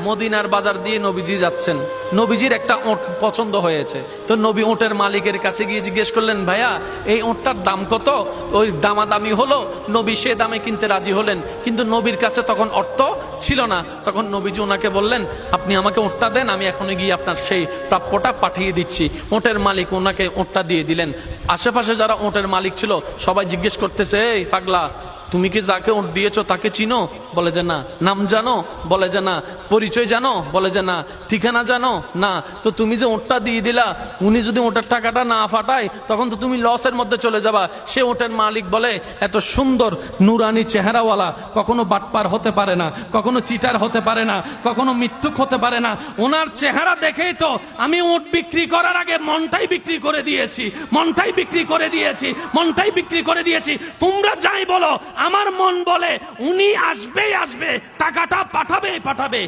মদিনার বাজার দিয়ে নবীজি যাচ্ছেন, নবীজির একটা ওট পছন্দ হয়েছে। তো নবী ওটের মালিকের কাছে গিয়ে জিজ্ঞেস করলেন, ভাইয়া এই ওটটার দাম কত? ওই দামাদামি হলো, নবী সে দামে কিনতে রাজি হলেন, কিন্তু নবীর কাছে তখন অর্থ ছিল না। তখন নবীজি ওনাকে বললেন, আপনি আমাকে ওটটা দেন, আমি এখনই গিয়ে আপনার সেই প্রাপ্যটা পাঠিয়ে দিচ্ছি। ওটের মালিক ওনাকে ওটটা দিয়ে দিলেন। আশেপাশে যারা ওটের মালিক ছিল সবাই জিজ্ঞেস করতেছে, এই পাগলা, তুমি কি যাকে ওট দিয়েছো তাকে চিনো? বলে যে না। নাম জানো? বলে যে না। পরিচয় জানো? বলে যে না। ঠিকানা জানো? না। তো তুমি যে ওটটা দিয়ে দিলা, উনি যদি ওটার টাকাটা না ফাটায় তখন তো তুমি লসের মধ্যে চলে যাবা। সে ওটের মালিক বলে, এত সুন্দর নুরানি চেহারাওয়ালা কখনো বাটপার হতে পারে না, কখনো চিটার হতে পারে না, কখনো মিথ্যুক হতে পারে না। ওনার চেহারা দেখেই তো আমি ওট বিক্রি করার আগে মনটাই বিক্রি করে দিয়েছি, মনটাই বিক্রি করে দিয়েছি, মনটাই বিক্রি করে দিয়েছি। তোমরা যাই বলো, আমার মন বলে উনি আসবেই আসবে, টাকাটা পাঠাবেই পাঠাবে।